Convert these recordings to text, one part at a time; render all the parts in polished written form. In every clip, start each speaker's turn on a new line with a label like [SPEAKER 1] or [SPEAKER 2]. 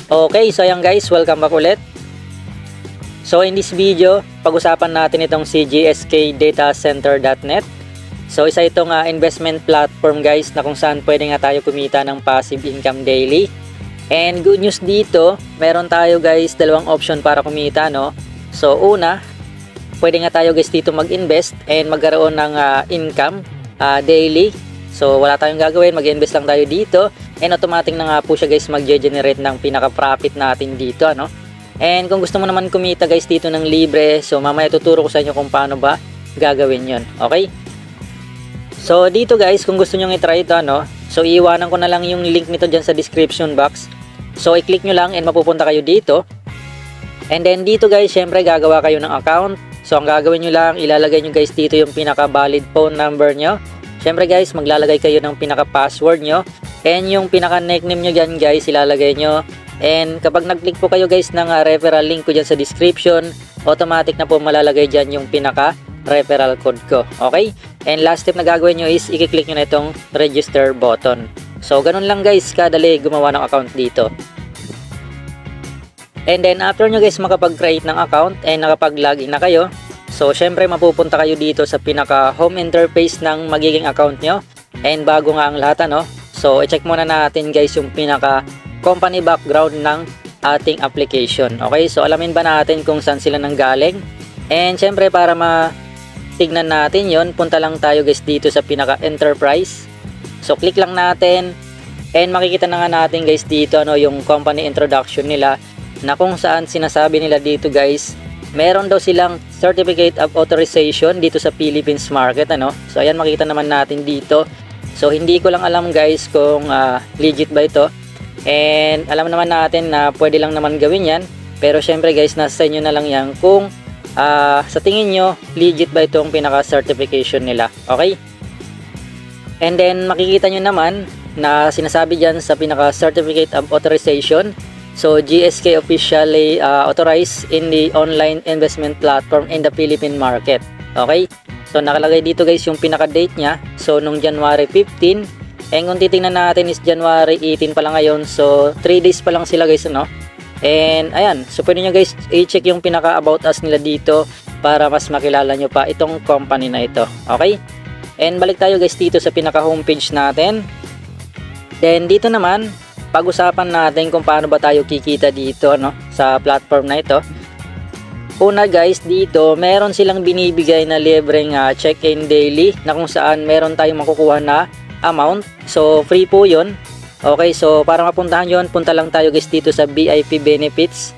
[SPEAKER 1] Okay, so ayan guys, welcome back ulit. So in this video, pag-usapan natin itong si gskdatacenter.net. So isa itong investment platform guys na kung saan pwede nga tayo kumita ng passive income daily. And good news dito, meron tayo guys dalawang option para kumita, no? So una, pwede nga tayo guys dito mag-invest and magkaroon ng income daily. So wala tayong gagawin, mag-invest lang tayo dito and automatic na nga po siya guys mag-generate ng pinaka-profit natin dito, ano? And kung gusto mo naman kumita guys dito ng libre, so mamaya tuturo ko sa inyo kung paano ba gagawin yon. Okay? So dito guys, kung gusto nyo i-try ito, ano, so iiwanan ko na lang yung link nito dyan sa description box. So i-click nyo lang and mapupunta kayo dito. And then dito guys, syempre gagawa kayo ng account. So ang gagawin nyo lang, ilalagay nyo guys dito yung pinaka-valid phone number nyo. Syempre guys, maglalagay kayo ng pinaka-password nyo. And yung pinaka-nickname nyo dyan guys, ilalagay nyo. And kapag nag-click po kayo guys ng referral link ko dyan sa description, automatic na po malalagay dyan yung pinaka-referral code ko. Okay? And last step na gagawin nyo is i-click nyo na itong register button. So ganun lang guys, kadali gumawa ng account dito. And then after nyo guys makapag-create ng account and nakapag-login na kayo, so syempre mapupunta kayo dito sa pinaka-home interface ng magiging account nyo. And bago nga ang lahat, ano, so i-check muna natin guys yung pinaka-company background ng ating application. Okay, so alamin ba natin kung saan sila nanggaling? And syempre para matignan natin yon, punta lang tayo guys dito sa pinaka-enterprise. So click lang natin and makikita na nga natin guys dito, ano, yung company introduction nila, na kung saan sinasabi nila dito guys, meron daw silang certificate of authorization dito sa Philippines market, ano. So ayan, makita naman natin dito. So hindi ko lang alam guys kung legit ba ito. And alam naman natin na pwede lang naman gawin yan. Pero syempre guys, nasa inyo na lang yan kung sa tingin nyo legit ba itong pinaka-certification nila. Okay? And then makikita nyo naman na sinasabi dyan sa pinaka-certificate of authorization. So GSK officially authorized in the online investment platform in the Philippine market. Okay? So nakalagay dito guys yung pinaka-date niya. So nung January 15. And kung titingnan natin is January 18 pa lang ngayon. So 3 days pa lang sila guys, ano? And ayan, so pwede nyo guys i-check yung pinaka-about us nila dito para mas makilala nyo pa itong company na ito. Okay? And balik tayo guys dito sa pinaka-homepage natin. Then dito naman, pag-usapan natin kung paano ba tayo kikita dito, no, sa platform na ito. Una guys, dito meron silang binibigay na libreng check-in daily na kung saan meron tayong makukuha na amount. So free po yun. Okay, so para mapuntahan yun, punta lang tayo guys dito sa VIP benefits.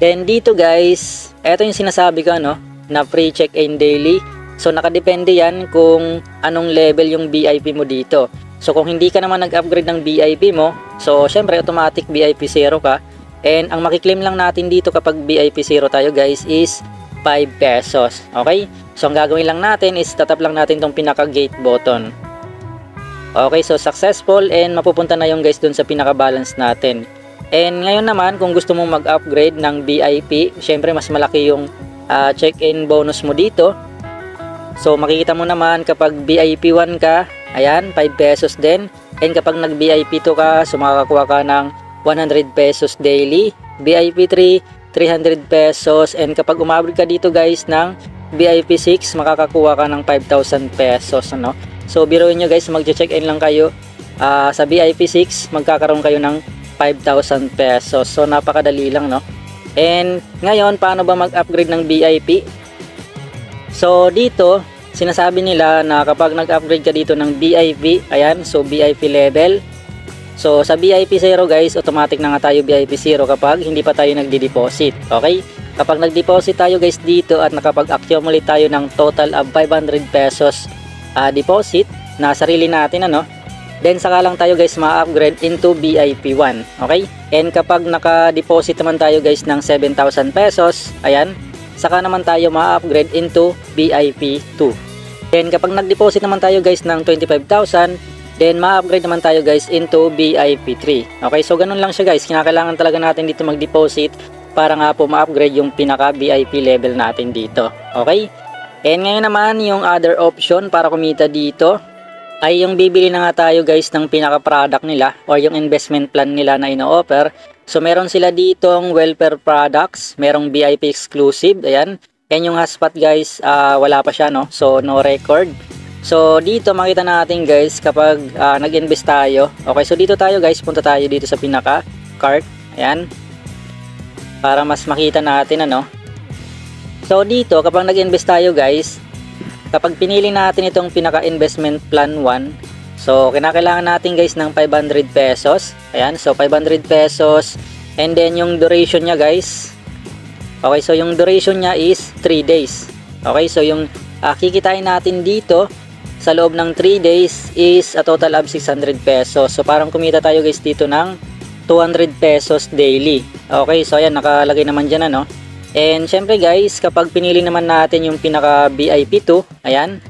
[SPEAKER 1] Then dito guys, eto yung sinasabi ko, ano, na free check-in daily. So nakadepende yan kung anong level yung VIP mo dito. So kung hindi ka naman nag-upgrade ng VIP mo, so syempre automatic VIP 0 ka. And ang makiklaim lang natin dito kapag VIP 0 tayo guys is 5 pesos. Okay? So ang gagawin lang natin is tatap lang natin tong pinaka-gate button. Okay, so successful and mapupunta na yung guys dun sa pinaka-balance natin. And ngayon naman kung gusto mong mag-upgrade ng VIP, syempre mas malaki yung check-in bonus mo dito. So makikita mo naman kapag VIP 1 ka, ayan, 5 pesos din. And kapag nag-VIP 2 ka, so makakakuha ka ng 100 pesos daily. VIP 3, 300 pesos. And kapag umabot ka dito guys ng VIP 6, makakakuha ka ng 5,000 pesos, ano? So biruin nyo guys, mag-check-in lang kayo sa VIP 6, magkakaroon kayo ng 5,000 pesos. So napakadali lang, no? And ngayon, paano ba mag-upgrade ng VIP? So dito, sinasabi nila na kapag nag-upgrade ka dito ng VIP, ayan, so VIP level. So sa VIP 0 guys, automatic na nga tayo VIP 0 kapag hindi pa tayo nagdi-deposit. Okay? Kapag nag-deposit tayo guys dito at nakapag-accumulate tayo ng total of 500 pesos deposit na sarili natin, ano, then saka lang tayo guys ma-upgrade into VIP 1. Okay? And kapag naka-deposit naman tayo guys ng 7,000 pesos, ayan, saka naman tayo ma-upgrade into VIP 2. Then kapag nag-deposit naman tayo guys ng 25,000, then ma-upgrade naman tayo guys into VIP 3. Okay, so ganun lang siya guys. Kinakailangan talaga natin dito mag-deposit para nga po ma-upgrade yung pinaka VIP level natin dito. Okay? And ngayon naman yung other option para kumita dito. ay yung bibili na nga tayo guys ng pinaka-product nila or yung investment plan nila na ino-offer. So meron sila ditong welfare products, merong VIP exclusive, ayan. And yung hotspot guys, wala pa siya, no? So no record. So dito makita natin guys kapag nag-invest tayo. Okay, so dito tayo guys, punta tayo dito sa pinaka-cart. Ayan. Para mas makita natin ano. So dito kapag nag-invest tayo guys, kapag pinili natin itong pinaka-investment plan 1, so kinakailangan natin guys ng 500 pesos. Ayan, so 500 pesos. And then yung duration niya guys. Okay, so yung duration niya is 3 days. Okay, so yung kikitain natin dito sa loob ng 3 days is a total of 600 pesos. So parang kumita tayo guys dito ng 200 pesos daily. Okay, so ayan, nakalagay naman dyan ano. And syempre guys, kapag pinili naman natin yung pinaka VIP 2, ayan.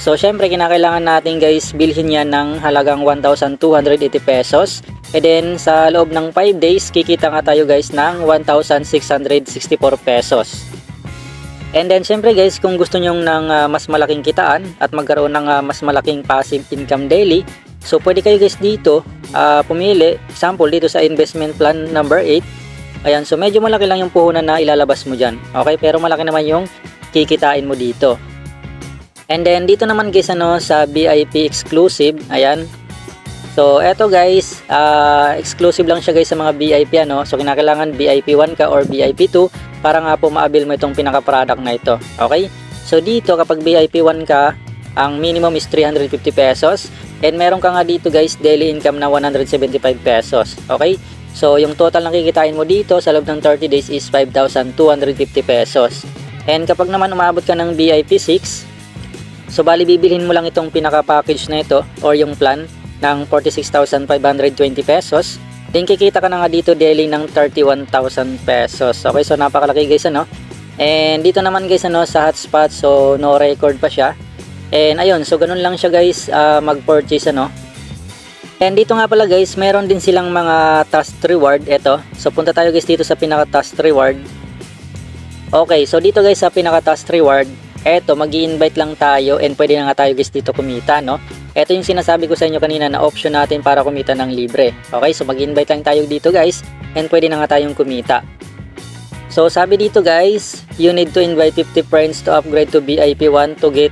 [SPEAKER 1] So syempre kinakailangan natin guys bilhin yan ng halagang 1,280 pesos. And then sa loob ng 5 days, kikita nga tayo guys ng 1,664 pesos. And then syempre guys, kung gusto nyo ng mas malaking kitaan at magkaroon ng mas malaking passive income daily, so pwede kayo guys dito pumili, example dito sa investment plan number 8. Ayan, so medyo malaki lang yung puhunan na ilalabas mo dyan. Okay, pero malaki naman yung kikitain mo dito. And then dito naman guys ano, sa VIP exclusive, ayan. So eto guys, exclusive lang siya guys sa mga VIP ano. So kinakailangan VIP 1 ka or VIP 2 para nga po ma-avail mo itong pinaka-product na ito. Okay? So dito kapag VIP 1 ka, ang minimum is 350 pesos. And meron ka nga dito guys daily income na 175 pesos. Okay? So yung total na kikitain mo dito sa loob ng 30 days is 5,250 pesos. And kapag naman umabot ka ng VIP 6, so bali bibilhin mo lang itong pinaka-package na ito or yung plan ng 46,520 pesos. Then kikita ka na nga dito daily ng 31,000 pesos. Okay, so napakalaki guys ano. And dito naman guys ano sa hotspot, so no record pa siya. And ayun, so ganun lang siya guys mag-purchase ano. And dito nga pala guys, meron din silang mga task reward ito. So punta tayo guys dito sa pinaka task reward. Okay, so dito guys sa pinaka task reward, eto magi-invite lang tayo and pwede na nga tayo guys dito kumita no. Ito yung sinasabi ko sa inyo kanina na option natin para kumita ng libre. Okay, so mag-invite lang tayo dito guys and pwede na nga tayong kumita. So sabi dito guys, you need to invite 50 friends to upgrade to VIP 1 to get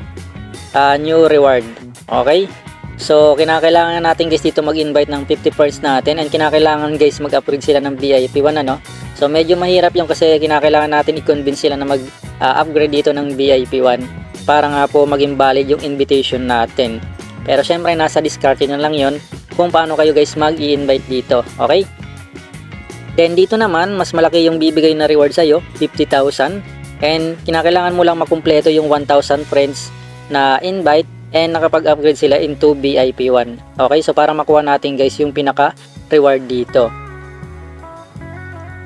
[SPEAKER 1] a new reward. Okay, so kinakailangan natin guys dito mag-invite ng 50 friends natin and kinakailangan guys mag-upgrade sila ng VIP 1 ano. So medyo mahirap yung kasi kinakailangan natin i-convince sila na mag-upgrade dito ng VIP 1 para nga po maging valid yung invitation natin. Pero syempre nasa discard na lang yon kung paano kayo guys mag-i-invite dito. Okay? Then dito naman mas malaki yung bibigay na reward sa'yo, 50,000. And kinakailangan mo lang makumpleto yung 1,000 friends na invite and nakapag-upgrade sila into VIP 1. Okay? So para makuha natin guys yung pinaka reward dito.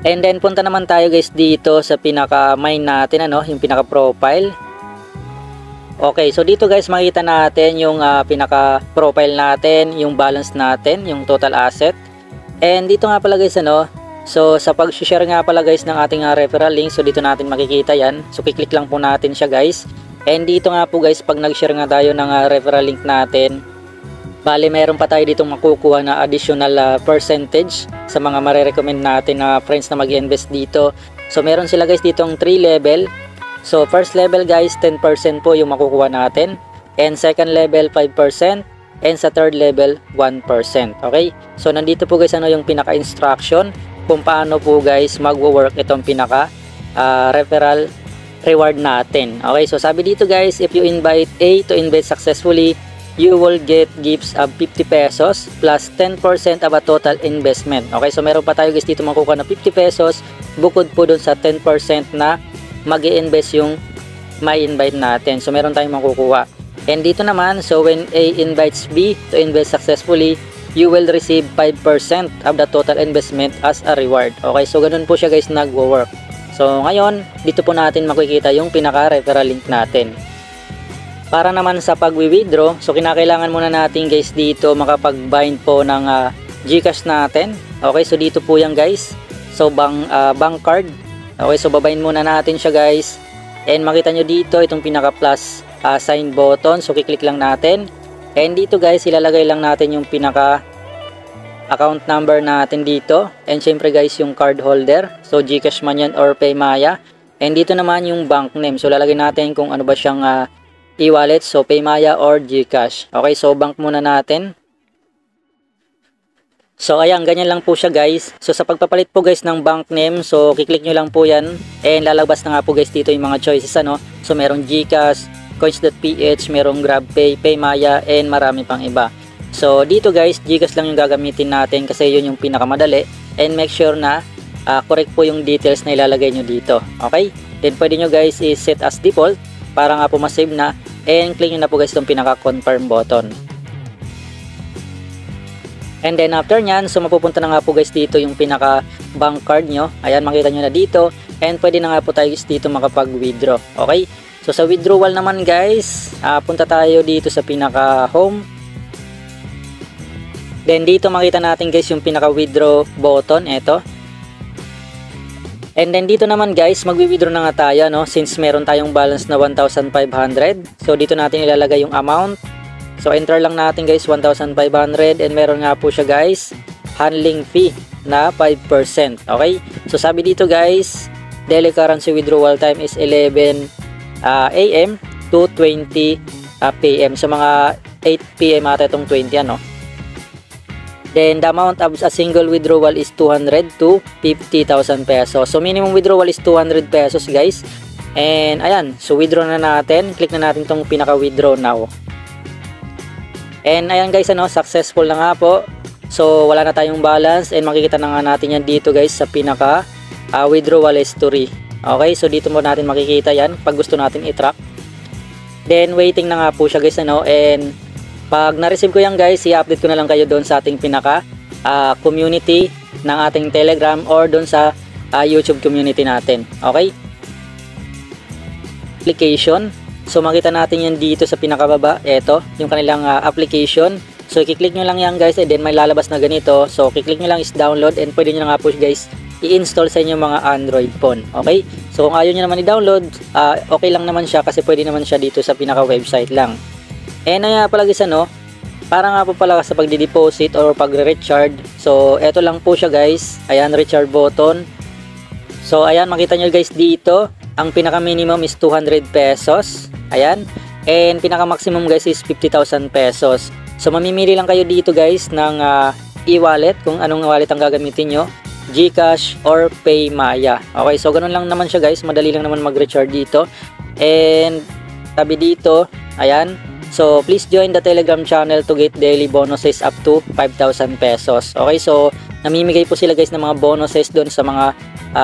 [SPEAKER 1] And then punta naman tayo guys dito sa pinaka mine natin ano, yung pinaka profile. Okay, so dito guys makita natin yung pinaka profile natin, yung balance natin, yung total asset. And dito nga pala guys ano, so sa pag-share nga pala guys ng ating referral link, so dito natin makikita yan. So kiklik lang po natin siya guys. And dito nga po guys pag nag-share nga tayo ng referral link natin, bali meron pa tayo ditong makukuha na additional percentage sa mga marerecommend natin na friends na mag-invest dito. So meron sila guys ditong 3 level. So first level guys 10% po yung makukuha natin, and second level 5%, and sa third level 1%. Okay? So nandito po guys ano yung pinaka instruction kung paano po guys magwo-work itong pinaka referral reward natin. Okay? So sabi dito guys, if you invite A to invest successfully, you will get gifts of 50 pesos plus 10% of a total investment. Okay? So meron pa tayo guys dito makukuha na 50 pesos bukod po dun sa 10% na mag-i-invest yung may invite natin. So meron tayong makukuha. And dito naman, so when A invites B to invest successfully, you will receive 5% of the total investment as a reward. Okay, so ganun po siya guys nagwo-work. So ngayon, dito po natin makikita yung pinaka referral link natin. Para naman sa pag-withdraw, so kinakailangan muna natin guys dito makapag-bind po ng GCash natin. Okay, so dito po yan guys. So bank card. Okay, so babayin muna natin siya guys. And makita nyo dito itong pinaka plus sign button. So kiklik lang natin. And dito guys, ilalagay lang natin yung pinaka account number natin dito. And syempre guys, yung card holder. So GCash man yan or Paymaya. And dito naman yung bank name. So lalagay natin kung ano ba siyang e-wallet. So Paymaya or GCash. Okay, so bank muna natin. So ayan, ganyan lang po siya guys. So sa pagpapalit po guys ng bank name, so kiklik nyo lang po yan. And lalabas na nga po guys dito yung mga choices ano. So merong GCash, Coins.ph, merong GrabPay, Paymaya, and marami pang iba. So dito guys, GCash lang yung gagamitin natin kasi yun yung pinakamadali. And make sure na correct po yung details na ilalagay nyo dito. Okay? Then pwede nyo guys i-set as default para nga po masave na. And click nyo na po guys itong pinaka-confirm button. And then after nyan, so mapupunta na nga po guys dito yung pinaka bank card nyo. Ayan, makita nyo na dito. And pwede na nga po tayo guys dito makapag-withdraw. Okay? So sa withdrawal naman guys, punta tayo dito sa pinaka home. Then dito makita natin guys yung pinaka withdraw button. Ito. And then dito naman guys, magwi-withdraw na nga tayo no, since meron tayong balance na 1,500. So dito natin ilalagay yung amount. So enter lang natin guys 1,500 and meron nga po siya guys handling fee na 5%. Okay? So sabi dito guys, daily currency withdrawal time is 11 AM to 20 PM. So mga 8 PM ata itong 20 ano. Then the amount of a single withdrawal is 200 to 50,000 pesos. So minimum withdrawal is 200 pesos guys. And ayan, so withdraw na natin. Click na natin itong pinaka withdraw now. And ayan guys, ano, successful na nga po. So wala na tayong balance and makikita na nga natin yan dito guys sa pinaka withdrawal history. Okay, so dito mo natin makikita yan pag gusto natin i-track. Then waiting na nga po siya guys, ano, and pag na-receive ko yan guys, i-update ko na lang kayo doon sa ating pinaka community ng ating Telegram or doon sa YouTube community natin. Okay? Application. So makita natin yan dito sa pinakababa. Ito, yung kanilang application. So i-click nyo lang yan guys and then may lalabas na ganito. So i-click nyo lang is download and pwede nyo nga po guys i-install sa inyong mga Android phone. Okay? So kung ayaw nyo naman i-download, okay lang naman siya kasi pwede naman siya dito sa pinaka-website lang. And ayan pala guys, ano, para nga po pala sa pagdi-deposit or pagre-recharge. So eto lang po siya guys. Ayan, recharge button. So ayan, makita nyo guys dito, ang pinaka-minimum is 200 pesos. Ayan. And pinaka-maximum guys is 50,000 pesos. So mamimili lang kayo dito guys ng e-wallet, kung anong wallet ang gagamitin nyo. GCash or Paymaya. Okay, so ganun lang naman siya guys. Madali lang naman mag-recharge dito. And sabi dito, ayan. So please join the Telegram channel to get daily bonuses up to 5,000 pesos. Okay, so namimigay po sila guys ng mga bonuses doon sa mga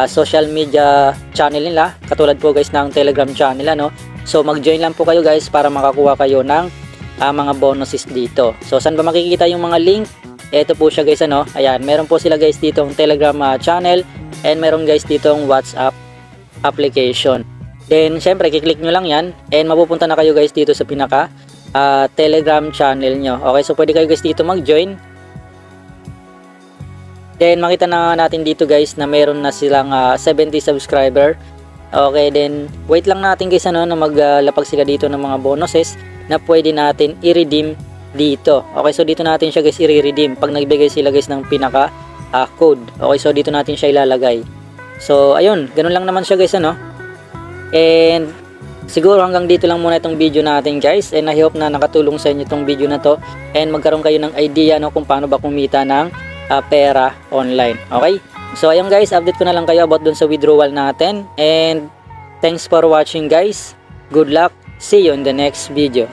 [SPEAKER 1] social media channel nila. Katulad po guys ng Telegram channel, ano. So mag-join lang po kayo guys para makakuha kayo ng mga bonuses dito. So saan ba makikita yung mga link? Ito po siya guys, ano. Ayan, meron po sila guys dito ang Telegram channel and meron guys dito ang WhatsApp application. Then syempre kiklik nyo lang yan and mapupunta na kayo guys dito sa pinaka Telegram channel nyo. Okay, so pwede kayo guys dito mag-join. Then makita na natin dito guys na meron na silang 70 subscriber. Okay, then wait lang natin guys, ano, na maglapag sila dito ng mga bonuses na pwede natin i-redeem dito. Okay, so dito natin siya guys i-redeem pag nagbigay sila guys ng pinaka code. Okay, so dito natin siya ilalagay. So ayun, ganun lang naman siya guys, ano. And siguro hanggang dito lang muna itong video natin guys, and I hope na nakatulong sa inyo itong video na to and magkaroon kayo ng idea, no, kung paano ba kumita ng pera online. Okay, so ayun guys, update ko na lang kayo about dun sa withdrawal natin, and thanks for watching guys. Good luck, see you in the next video.